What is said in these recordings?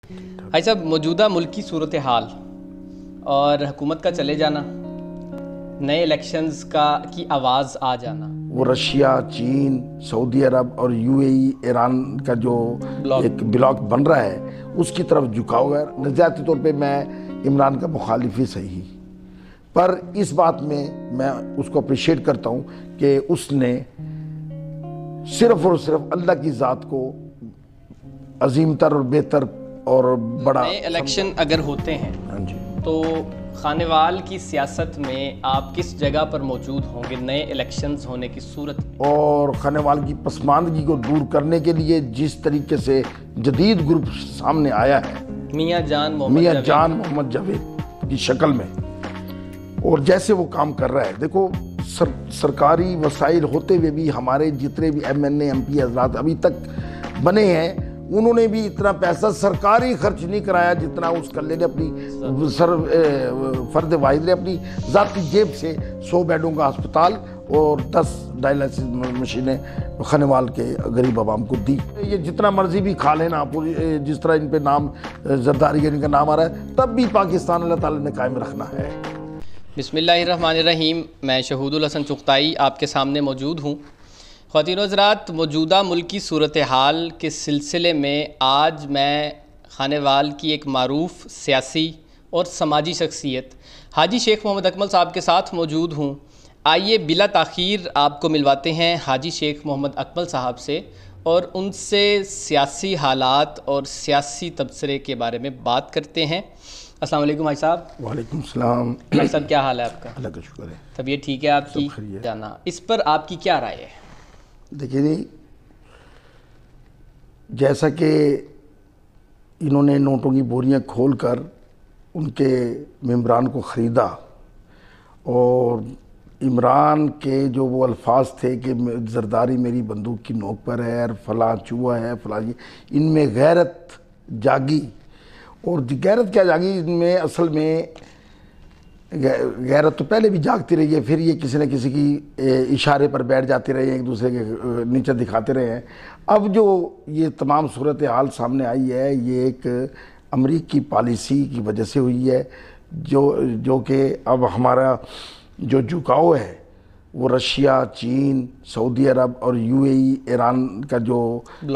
بھائی صاحب، موجودہ ملکی صورتحال اور حکومت کا چلے جانا، نئے الیکشنز کی آواز آ جانا، وہ رشیا، چین، سعودی عرب اور یو اے ای، ایران کا جو ایک بلاک بن رہا ہے اس کی طرف جھکاؤ ہے۔ نظریاتی طور پہ میں عمران کا مخالف ہی صحیح، پر اس بات میں اس کو اپریشیٹ کرتا ہوں کہ اس نے صرف اور صرف اللہ کی ذات کو عظیم تر اور بہتر اور بڑا نئے الیکشن اگر ہوتے ہیں تو خانوال کی سیاست میں آپ کس جگہ پر موجود ہوں گے نئے الیکشنز ہونے کی صورت میں؟ اور خانوال کی پسماندگی کو دور کرنے کے لیے جس طریقے سے جدید گروپ سامنے آیا ہے، میاں جان محمد جاوید کی شکل میں، اور جیسے وہ کام کر رہا ہے، دیکھو سرکاری وسائل ہوتے ہوئے بھی ہمارے جتنے بھی M N A M P حضرات ابھی تک بنے ہیں، انہوں نے بھی اتنا پیسہ سرکاری خرچ نہیں کرایا جتنا اس کلے نے اپنی فرد واحد نے اپنی ذاتی جیب سے 100 بیڈوں کا ہسپتال اور 10 ڈائلسس مشینیں خانوال کے غریب عوام کو دی۔ یہ جتنا مرضی بھی کھا لینا، جس طرح ان پہ نام زرداری کا ان کا نام آ رہا ہے، تب بھی پاکستان اللہ تعالیٰ نے قائم رکھنا ہے۔ بسم اللہ الرحمن الرحیم۔ میں شہود الحسن چغتائی آپ کے سامنے موجود ہوں۔ خواتین و حضرات، موجودہ ملکی صورتحال کے سلسلے میں آج میں خانوال کی ایک معروف سیاسی اور سماجی شخصیت حاجی شیخ محمد اکمل صاحب کے ساتھ موجود ہوں۔ آئیے بلا تاخیر آپ کو ملواتے ہیں حاجی شیخ محمد اکمل صاحب سے، اور ان سے سیاسی حالات اور سیاسی تبصرے کے بارے میں بات کرتے ہیں۔ السلام علیکم بھائی صاحب۔ وعلیکم السلام۔ بھائی صاحب، کیا حال ہے آپ کا؟ اللہ کا شکر ہے، طبیعت ٹھیک ہے آپ کی؟ جانا اس پر آپ کی کیا رائے ہے؟ دیکھیے جی، جیسا کہ انہوں نے نوٹوں کی بوریاں کھول کر ان کے ممبران کو خریدا، اور عمران کے جو وہ الفاظ تھے کہ زرداری میری بندوق کی نوک پر ہے اور فلاں چوہا ہے فلاں، ان میں غیرت جاگی۔ اور غیرت کیا جاگی ان میں؟ اصل میں غیرت تو پہلے بھی جاگتی رہی ہے، پھر یہ کسی نہ کسی کی اشارے پر بیٹھ جاتے رہے ہیں، ایک دوسرے کے نیچے دکھاتے رہے ہیں۔ اب جو یہ تمام صورتحال سامنے آئی ہے، یہ ایک امریکی پالیسی کی وجہ سے ہوئی ہے، جو کہ اب ہمارا جو جھکاؤ ہے وہ رشیا، چین، سعودی عرب اور یو اے ای، ایران کا جو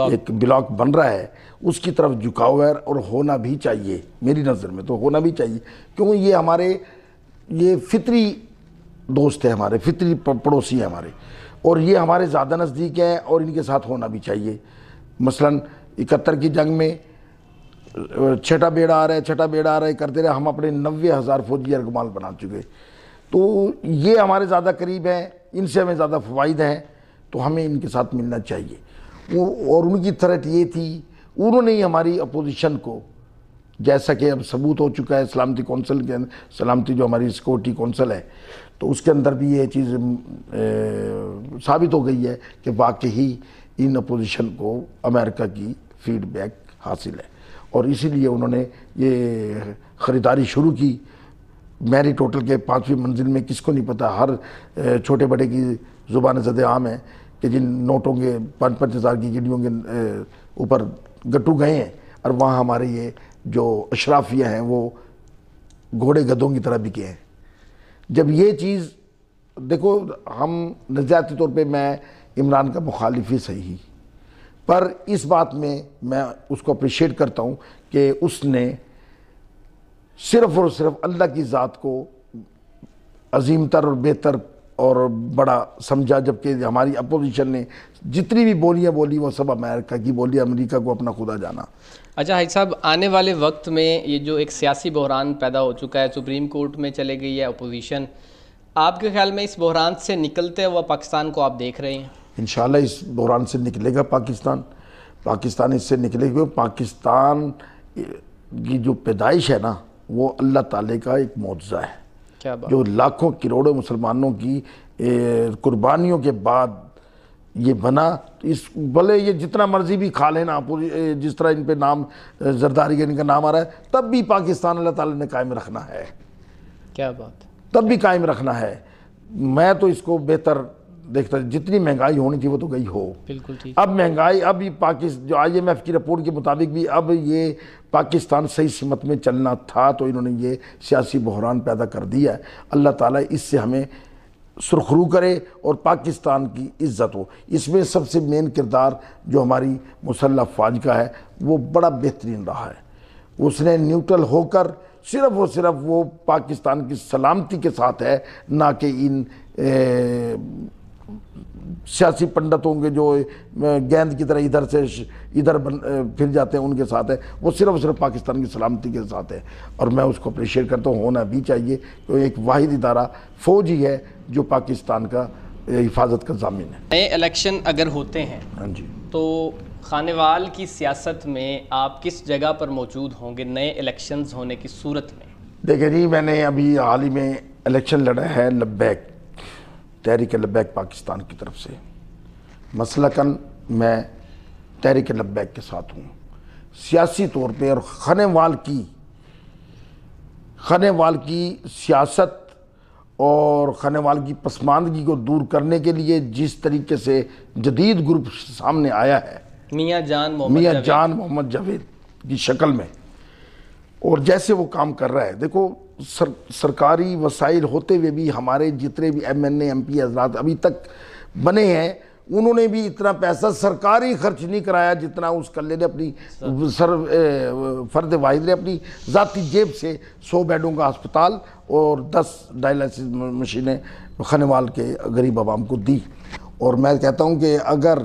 ایک بلاک بن رہا ہے اس کی طرف جھکاؤ ہے، اور ہونا بھی چاہیے، میری نظر میں تو ہونا بھی چاہیے، کیوں یہ فطری دوست ہے، ہمارے فطری پڑوسی ہیں ہمارے، اور یہ ہمارے زیادہ نزدیک ہیں، اور ان کے ساتھ ہونا بھی چاہیے۔ مثلا 71 کی جنگ میں چھٹا بیڑا آ رہا ہے کرتے رہے، ہم اپنے 90,000 فوجی ارگمال بنا چکے، تو یہ ہمارے زیادہ قریب ہیں، ان سے ہمیں زیادہ فوائد ہیں، تو ہمیں ان کے ساتھ ملنا چاہیے۔ اور ان کی تھریٹ یہ تھی، انہوں نے ہی ہماری اپوزیشن کو، جیسا کہ اب ثبوت ہو چکا ہے سلامتی کونسل کے، سلامتی جو ہماری سیکورٹی کونسل ہے، تو اس کے اندر بھی یہ چیز ثابت ہو گئی ہے کہ واقعی ان اپوزیشن کو امریکہ کی فیڈ بیک حاصل ہے، اور اسی لیے انہوں نے یہ خریداری شروع کی۔ میری ٹوٹل کے 5ویں منزل میں کس کو نہیں پتا، ہر چھوٹے بڑے کی زبان زد عام ہے کہ جن نوٹوں کے 5-5 ہزار کی گڈیوں کے اوپر گٹو گئے ہیں، اور وہاں ہمارے یہ جو اشرافیہ ہیں وہ گھوڑے گدھوں کی طرح بکے ہیں۔ جب یہ چیز دیکھو، ہم نظریاتی طور پہ میں عمران کا مخالف ہی صحیح، پر اس بات میں اس کو اپریشیٹ کرتا ہوں کہ اس نے صرف اور صرف اللہ کی ذات کو عظیم تر اور بہتر اور بڑا سمجھا، جبکہ ہماری اپوزیشن نے جتنی بھی بولیاں بولی وہ سب امریکہ کی بولی، امریکہ کو اپنا خدا جانا۔ اچھا حاج صاحب، آنے والے وقت میں یہ جو ایک سیاسی بحران پیدا ہو چکا ہے، سپریم کورٹ میں چلے گئی ہے اپوزیشن، آپ کے خیال میں اس بحران سے نکلتے ہوا پاکستان کو آپ دیکھ رہے ہیں؟ انشاءاللہ اس بحران سے نکلے گا پاکستان اس سے نکلے گا۔ پاکستان کی جو پیدائش ہے نا، وہ اللہ تعالیٰ کا ایک معجزہ ہے، کیا بات، جو لاکھوں کروڑوں مسلمانوں کی قربانیوں کے بعد یہ بنا۔ بھلے یہ جتنا مرضی بھی کھا لینا، جس طرح ان پہ نام زرداری کا ان کا نام آ رہا ہے، تب بھی پاکستان اللہ تعالیٰ نے قائم رکھنا ہے، کیا بات، تب بھی قائم رکھنا ہے۔ میں تو اس کو بہتر دیکھتا ہے جتنی مہنگائی ہونی تھی وہ تو گئی ہو. بالکل ٹھیک. اب مہنگائی اب جو IMF کی رپورٹ کے مطابق بھی اب یہ پاکستان صحیح سمت میں چلنا تھا تو انہوں نے یہ سیاسی بحران پیدا کر دیا ہے. اللہ تعالیٰ اس سے ہمیں سرخرو کرے اور پاکستان کی عزت ہو. اس میں سب سے مین کردار جو ہماری مسلح افواج کا ہے وہ بڑا بہترین رہا ہے. اس نے نیوٹرل ہو کر صرف اور صرف وہ پاکستان کی سلامتی کے ساتھ ہے، نہ کہ ان سیاسی پنڈتوں کے جو گیند کی طرح ادھر سے ادھر پھر جاتے ہیں ان کے ساتھ ہے. وہ صرف اور صرف پاکستان کی سلامتی کے ساتھ ہے اور میں اس کو اپریشیٹ کرتا ہوں. ہونا بھی چاہیے کہ ایک واحد ادارہ فوج ہی ہے جو پاکستان کا حفاظت کا ضامن ہے. نئے الیکشن اگر ہوتے ہیں ہاں جی تو خانوال کی سیاست میں آپ کس جگہ پر موجود ہوں گے نئے الیکشنز ہونے کی صورت میں؟ دیکھیں جی، میں نے ابھی حال ہی میں الیکشن لڑا ہے لبیک، تحریک لبیک پاکستان کی طرف سے. مسلکاً میں تحریک لبیک کے ساتھ ہوں. سیاسی طور پہ اور خانوال کی سیاست اور خانوال کی پسماندگی کو دور کرنے کے لیے جس طریقے سے جدید گروپ سامنے آیا ہے میاں جان محمد جاوید کی شکل میں، اور جیسے وہ کام کر رہا ہے، دیکھو سرکاری وسائل ہوتے ہوئے بھی ہمارے جتنے بھی MNA MP حضرات ابھی تک بنے ہیں انہوں نے بھی اتنا پیسہ سرکاری خرچ نہیں کرایا جتنا اس کلے نے اپنی فرد واحد نے اپنی ذاتی جیب سے 100 بیڈوں کا ہسپتال اور 10 ڈائلسس مشینیں خانوال کے غریب عوام کو دی. اور میں کہتا ہوں کہ اگر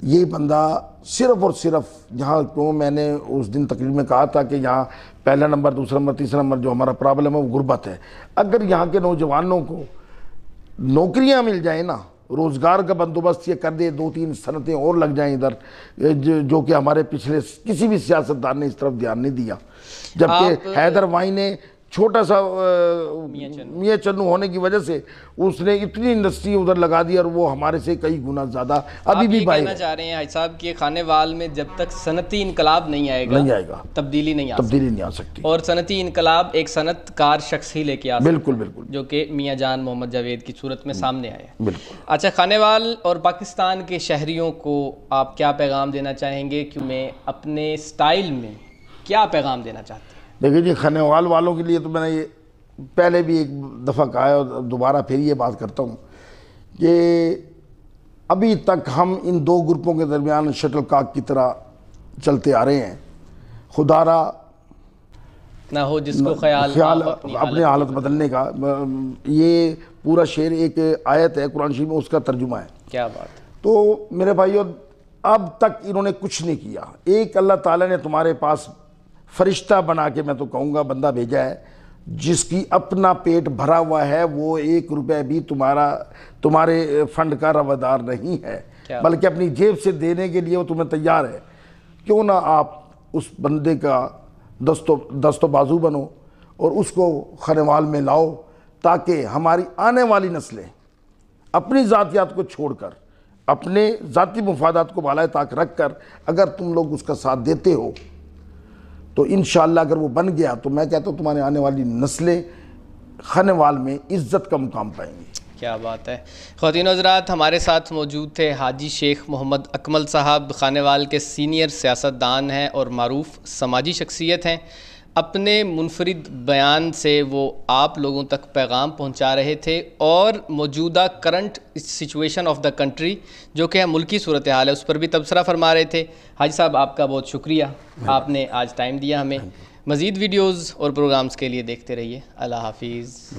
یہ بندہ صرف اور صرف یہاں کیوں میں نے اس دن تقریر میں کہا تھا کہ یہاں پہلا نمبر، دوسرا نمبر، تیسرا نمبر جو ہمارا پرابلم ہے وہ غربت ہے. اگر یہاں کے نوجوانوں کو نوکریاں مل جائیں نا، روزگار کا بندوبست یہ کر دے، 2-3 صنعتیں اور لگ جائیں ادھر، جو کہ ہمارے پچھلے کسی بھی سیاستدان نے اس طرف دھیان نہیں دیا. جبکہ حیدر وائی نے چھوٹا سا میاں چنو ہونے کی وجہ سے اس نے اتنی انڈسٹری ادھر لگا دی اور وہ ہمارے سے کئی گنا زیادہ ابھی بھی باہر. آپ یہ کہنا چاہ رہے ہیں حاج صاحب کہ خانوال میں جب تک صنعتی انقلاب نہیں آئے گا تبدیلی نہیں آ سکتی، اور صنعتی انقلاب ایک صنعت کار شخص ہی لے کے آ سکتا ہے. بالکل جو کہ میاں جان محمد جاوید کی صورت میں سامنے آیا. بالکل. اچھا، خانوال اور پاکستان کے شہریوں کو آپ کیا پیغام دینا چاہیں گے کہ میں اپنے سٹائل میں کیا پیغام دینا چاہتے ہیں؟ دیکھیں جی، خانوال والوں کے لیے تو میں نے یہ پہلے بھی ایک دفعہ کہا ہے اور دوبارہ پھر یہ بات کرتا ہوں کہ ابھی تک ہم ان دو گروپوں کے درمیان شٹل کاک کی طرح چلتے آ رہے ہیں. خدارا نہ ہو جس کو خیال اپنی حالت بدلنے کا. یہ پورا شعر ایک آیت ہے قرآن شریف میں، اس کا ترجمہ ہے. کیا بات ہے. تو میرے بھائیو، اب تک انہوں نے کچھ نہیں کیا. ایک اللہ تعالیٰ نے تمہارے پاس فرشتہ بنا کے، میں تو کہوں گا بندہ بھیجا ہے جس کی اپنا پیٹ بھرا ہوا ہے، وہ 1 روپے بھی تمہارے فنڈ کا روادار نہیں ہے، بلکہ اپنی جیب سے دینے کے لیے وہ تمہیں تیار ہے. کیوں نہ آپ اس بندے کا دست و بازو بنو اور اس کو خانوال میں لاؤ، تاکہ ہماری آنے والی نسلیں اپنی ذاتیات کو چھوڑ کر، اپنے ذاتی مفادات کو بالائے طاق رکھ کر اگر تم لوگ اس کا ساتھ دیتے ہو تو انشاءاللہ اگر وہ بن گیا تو میں کہتا ہوں تمہارے آنے والی نسلیں خانوال میں عزت کا مقام پائیں گی. کیا بات ہے. خواتین و حضرات، ہمارے ساتھ موجود تھے حاجی شیخ محمد اکمل صاحب. خانوال کے سینئر سیاستدان ہیں اور معروف سماجی شخصیت ہیں. اپنے منفرد بیان سے وہ آپ لوگوں تک پیغام پہنچا رہے تھے اور موجودہ current situation of the country جو کہ ملکی صورتحال ہے اس پر بھی تبصرہ فرما رہے تھے. حاجی صاحب، آپ کا بہت شکریہ، آپ نے آج ٹائم دیا ہمیں. مزید ویڈیوز اور پروگرامز کے لیے دیکھتے رہیے. اللہ حافظ.